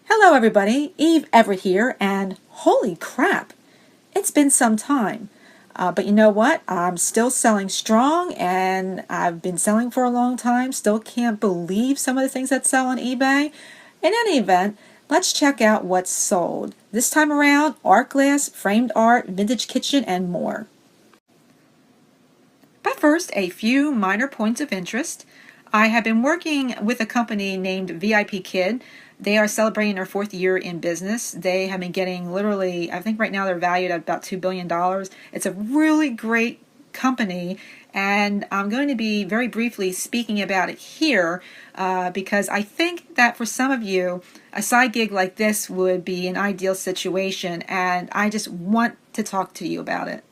Hello everybody, Eve Everett here, and holy crap, it's been some time. But you know what? I'm still selling strong, and I've been selling for a long time. Still can't believe some of the things that sell on eBay. In any event, let's check out what's sold. This time around, art glass, framed art, vintage kitchen, and more. But first, a few minor points of interest. I have been working with a company named VIPKID. They are celebrating their 4th year in business. They have been getting literally, I think right now they're valued at about $2 billion. It's a really great company, and I'm going to be very briefly speaking about it here because I think that for some of you, a side gig like this would be an ideal situation, and I just want to talk to you about it.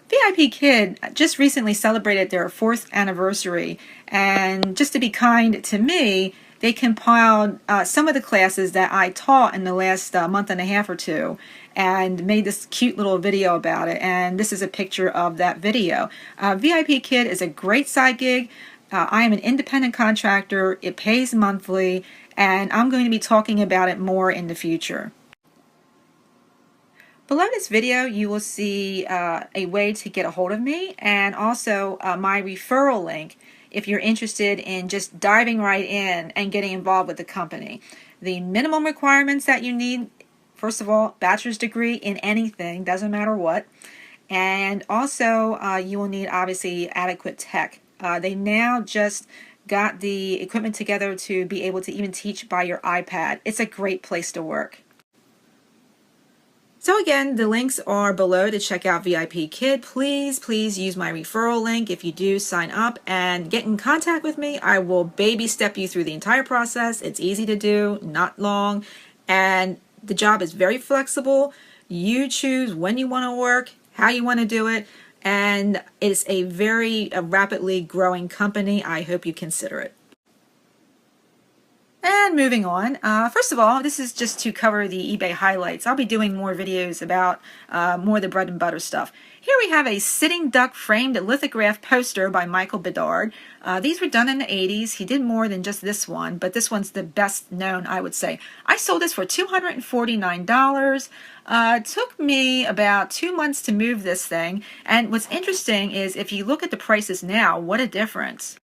VIPKID just recently celebrated their 4th anniversary, and just to be kind to me, they compiled some of the classes that I taught in the last month and a half or two and made this cute little video about it, and this is a picture of that video. VIPKID is a great side gig. I am an independent contractor. It pays monthly, and I'm going to be talking about it more in the future. Below this video, you will see a way to get a hold of me, and also my referral link if you're interested in just diving right in and getting involved with the company. The minimum requirements that you need, first of all, bachelor's degree in anything, doesn't matter what, and also you will need obviously adequate tech. They now just got the equipment together to be able to even teach by your iPad. It's a great place to work. So again, the links are below to check out VIPKID. Please use my referral link if you do sign up and get in contact with me. I will baby step you through the entire process. It's easy to do, not long, and the job is very flexible. You choose when you want to work, how you want to do it, and it's a very rapidly growing company. I hope you consider it. And moving on, first of all, this is just to cover the eBay highlights. I'll be doing more videos about more of the bread and butter stuff. Here we have a sitting duck framed lithograph poster by Michael Bedard. These were done in the 80s. He did more than just this one, but this one's the best known, I would say. I sold this for $249. It took me about 2 months to move this thing, and what's interesting is if you look at the prices now, what a difference.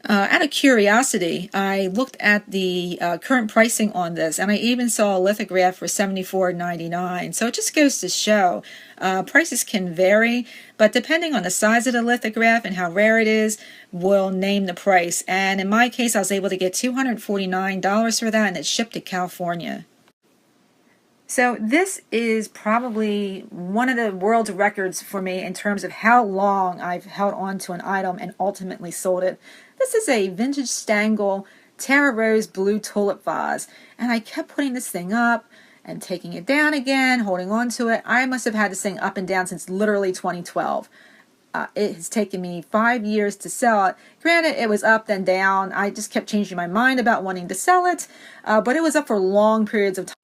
Out of curiosity, I looked at the current pricing on this, and I even saw a lithograph for $74.99. So it just goes to show prices can vary, but depending on the size of the lithograph and how rare it is, will name the price. And in my case, I was able to get $249 for that, and it's shipped to California. So this is probably one of the world's records for me in terms of how long I've held on to an item and ultimately sold it. This is a vintage Stangl Tara Rose blue tulip vase, and I kept putting this thing up and taking it down again, holding on to it. I must have had this thing up and down since literally 2012. It has taken me 5 years to sell it. Granted, it was up then down. I just kept changing my mind about wanting to sell it, but it was up for long periods of time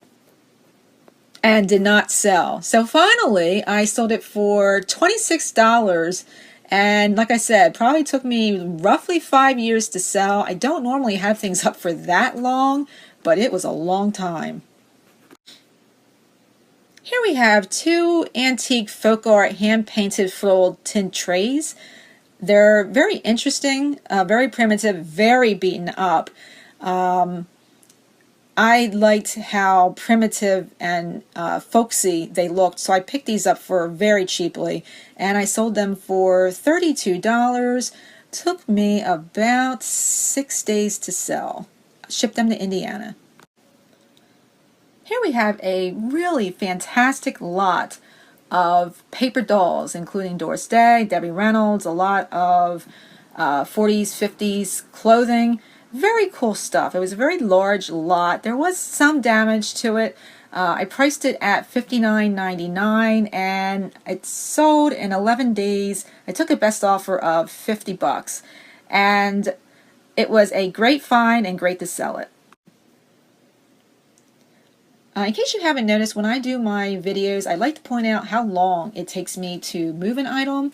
and did not sell. So finally, I sold it for $26. And like I said, probably took me roughly 5 years to sell. I don't normally have things up for that long, but it was a long time. Here we have 2 antique folk art hand-painted floral tin trays. They're very interesting, very primitive, very beaten up. I liked how primitive and folksy they looked, so I picked these up for very cheaply, and I sold them for $32. Took me about 6 days to sell. Shipped them to Indiana. Here we have a really fantastic lot of paper dolls, including Doris Day, Debbie Reynolds, a lot of 40s, 50s clothing. Very cool stuff. It was a very large lot. There was some damage to it. I priced it at $59.99, and it sold in 11 days. I took a best offer of $50, and it was a great find and great to sell it. In case you haven't noticed, when I do my videos, I like to point out how long it takes me to move an item.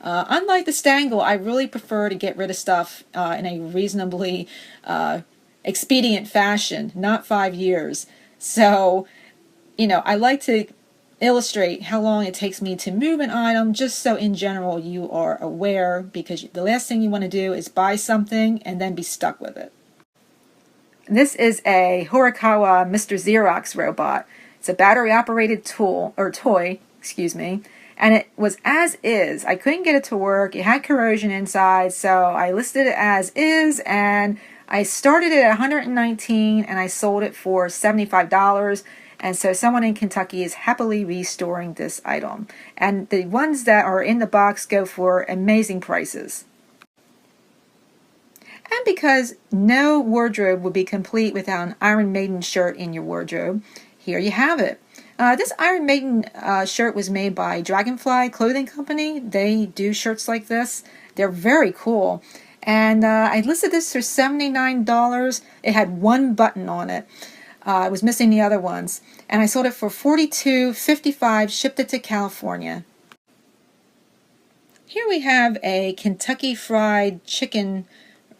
Unlike the Stangl, I really prefer to get rid of stuff in a reasonably expedient fashion, not 5 years. So, I like to illustrate how long it takes me to move an item, just so in general you are aware, because the last thing you want to do is buy something and then be stuck with it. This is a Horikawa Mr. Xerox robot. It's a battery operated toy, and it was as is. I couldn't get it to work. It had corrosion inside, so I listed it as is, and I started it at $119 and I sold it for $75. And so someone in Kentucky is happily restoring this item. And the ones that are in the box go for amazing prices. And because no wardrobe would be complete without an Iron Maiden shirt in your wardrobe, here you have it. This Iron Maiden shirt was made by Dragonfly Clothing Company. They do shirts like this. They're very cool. And I listed this for $79. It had one button on it. It was missing the other ones. And I sold it for $42.55, shipped it to California. Here we have a Kentucky Fried Chicken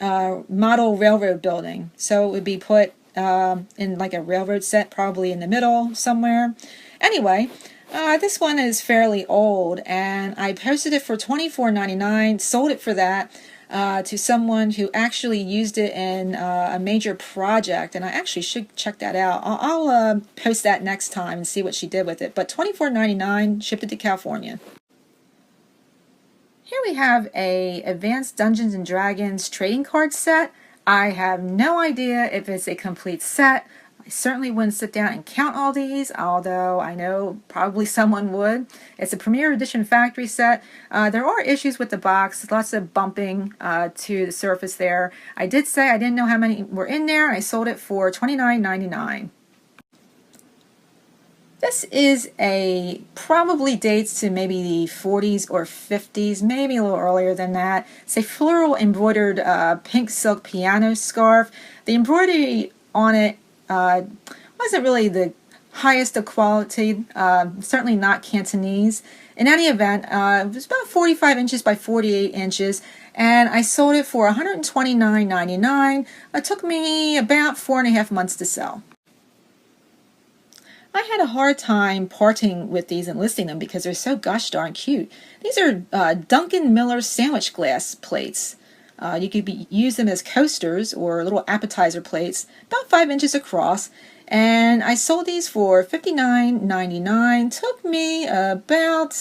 model railroad building. So it would be put in like a railroad set, probably in the middle somewhere. Anyway, this one is fairly old, and I posted it for $24.99, sold it for that. To someone who actually used it in a major project, and I actually should check that out. I'll post that next time and see what she did with it. But $24.99, shipped it to California. Here we have a Advanced Dungeons and Dragons trading card set. I have no idea if it's a complete set. I certainly wouldn't sit down and count all these, although I know probably someone would. It's a Premier Edition factory set. There are issues with the box, lots of bumping to the surface there. I did say I didn't know how many were in there. I sold it for $29.99. This is probably dates to maybe the 40s or 50s, maybe a little earlier than that. It's a floral embroidered pink silk piano scarf. The embroidery on it wasn't really the highest of quality, certainly not Cantonese. In any event, it was about 45 inches by 48 inches, and I sold it for $129.99. It took me about 4.5 months to sell. I had a hard time parting with these and listing them because they're so gosh darn cute. These are Duncan Miller sandwich glass plates. You could use them as coasters or little appetizer plates, about 5 inches across. And I sold these for $59.99. Took me about,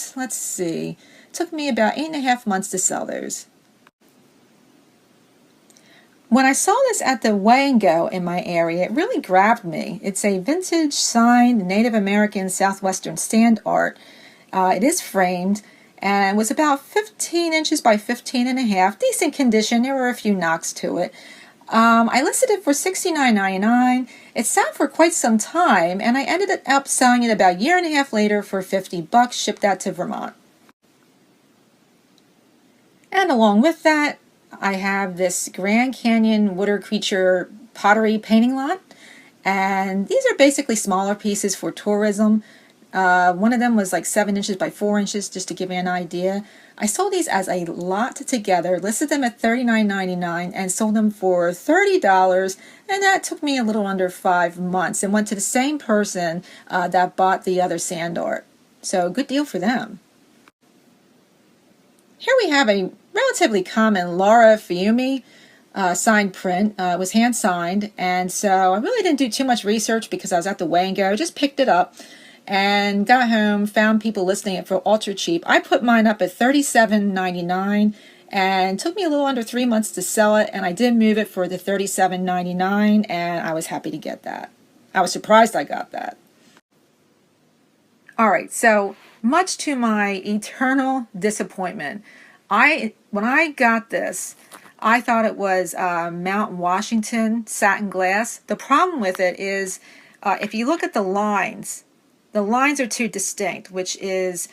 took me about 8.5 months to sell those. When I saw this at the Weigh and Go in my area, it really grabbed me. It's a vintage signed Native American Southwestern stand art. It is framed and was about 15 inches by 15.5. Decent condition. There were a few knocks to it. I listed it for $69.99. It sat for quite some time, and I ended up selling it about a year and a half later for $50, shipped that to Vermont. And along with that, I have this Grand Canyon Water Creature pottery painting lot, and these are basically smaller pieces for tourism. One of them was like 7 inches by 4 inches, just to give you an idea. I sold these as a lot together, listed them at $39.99, and sold them for $30, and that took me a little under 5 months, and went to the same person that bought the other sand art. So good deal for them. Here we have a relatively common Laura Fiume signed print. It was hand signed, and so I really didn't do too much research because I was at the Weigh and Go. I just picked it up and got home, found people listing it for ultra cheap. I put mine up at $37.99, and it took me a little under 3 months to sell it, and I did move it for the $37.99, and I was happy to get that. I was surprised I got that. Alright, so much to my eternal disappointment, when I got this, I thought it was Mount Washington satin glass. The problem with it is if you look at the lines are too distinct, which is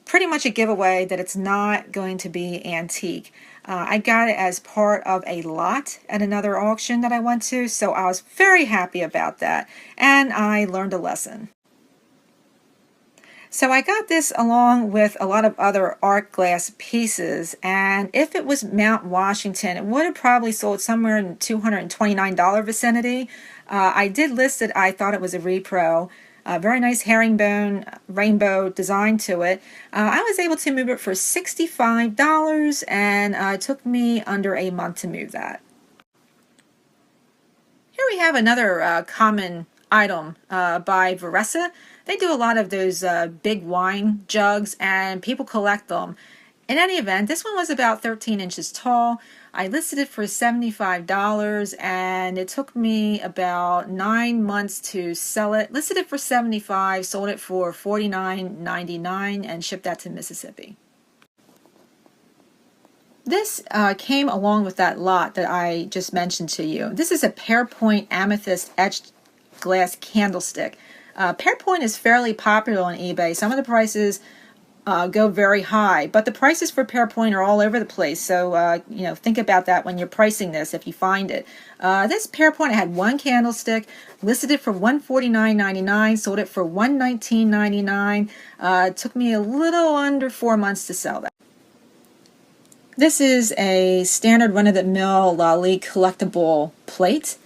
pretty much a giveaway that it's not going to be antique. I got it as part of a lot at another auction that I went to, so I was very happy about that, and I learned a lesson. So I got this along with a lot of other art glass pieces, and if it was Mount Washington, it would have probably sold somewhere in $229 vicinity. I did list it. I thought it was a repro. Very nice herringbone rainbow design to it. I was able to move it for $65, and it took me under a month to move that. Here we have another common item by Veressa. They do a lot of those big wine jugs, and people collect them. In any event, this one was about 13 inches tall. I listed it for $75, and it took me about 9 months to sell it. Listed it for $75, sold it for $49.99, and shipped that to Mississippi. This came along with that lot that I just mentioned to you. This is a Pearpoint amethyst etched glass candlestick. Pearpoint is fairly popular on eBay. Some of the prices go very high, but the prices for Pearpoint are all over the place. So think about that when you're pricing this if you find it. This Pearpoint, I had one candlestick, listed it for $149.99, sold it for $119.99. It took me a little under 4 months to sell that. This is a standard run-of-the-mill Lali collectible plate.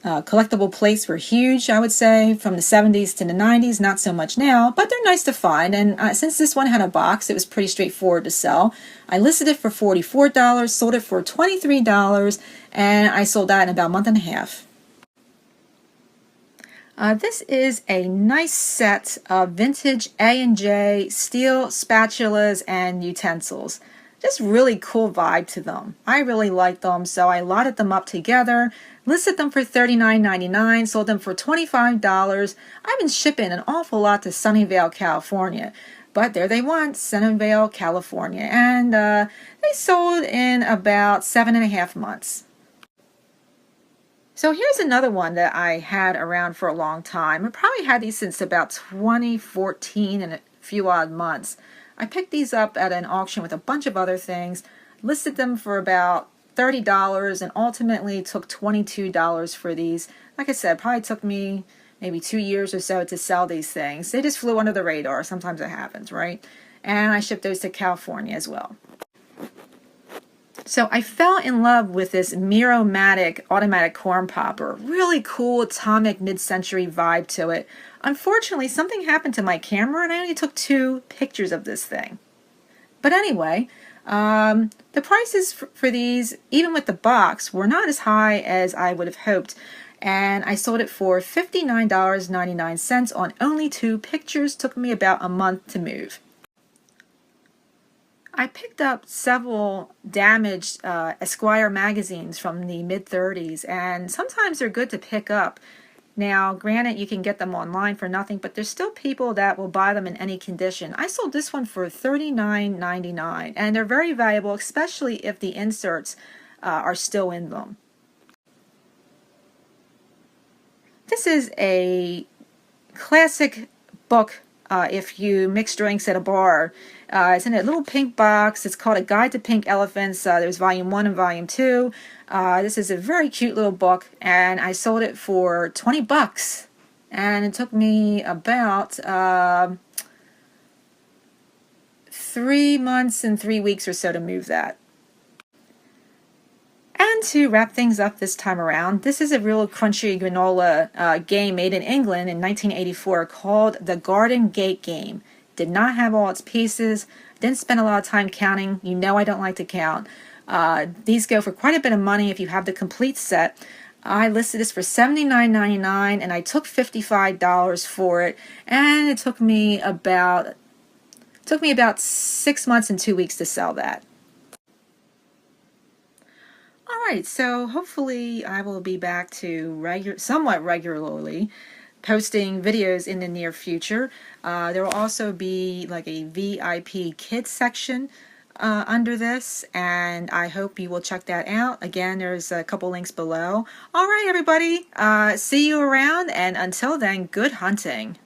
Collectible plates were huge, I would say, from the 70s to the 90s, not so much now, but they're nice to find. And since this one had a box, it was pretty straightforward to sell. I listed it for $44, sold it for $23, and I sold that in about a month and a half. This is a nice set of vintage A&J steel spatulas and utensils. Just really cool vibe to them. I really like them, so I lotted them up together, listed them for $39.99, sold them for $25. I've been shipping an awful lot to Sunnyvale, California, but there they went, Sunnyvale, California, and they sold in about 7.5 months. So here's another one that I had around for a long time. I probably had these since about 2014 and a few odd months. I picked these up at an auction with a bunch of other things, listed them for about $30, and ultimately took $22 for these. Like I said, probably took me maybe 2 years or so to sell these things. They just flew under the radar. Sometimes it happens, right? And I shipped those to California as well. So I fell in love with this Miromatic automatic corn popper. Really cool atomic mid-century vibe to it. Unfortunately, something happened to my camera and I only took 2 pictures of this thing. But anyway, the prices for these, even with the box, were not as high as I would have hoped. And I sold it for $59.99 on only 2 pictures. Took me about a month to move. I picked up several damaged Esquire magazines from the mid-30s, and sometimes they're good to pick up. Now, granted, you can get them online for nothing, but there's still people that will buy them in any condition. I sold this one for $39.99, and they're very valuable, especially if the inserts are still in them. This is a classic book if you mix drinks at a bar. It's in a little pink box. It's called A Guide to Pink Elephants. There's volume 1 and volume 2. This is a very cute little book, and I sold it for $20. And it took me about 3 months and 3 weeks or so to move that. And to wrap things up this time around, this is a real crunchy granola game made in England in 1984 called the Garden Gate Game. Did not have all its pieces, didn't spend a lot of time counting. You know I don't like to count. These go for quite a bit of money if you have the complete set. I listed this for $79.99 and I took $55 for it, and it took me about 6 months and 2 weeks to sell that. Alright, so hopefully I will be back to somewhat regularly posting videos in the near future. There will also be like a VIPKID section under this, and I hope you will check that out. Again, there's a couple links below. Alright everybody, see you around, and until then, good hunting.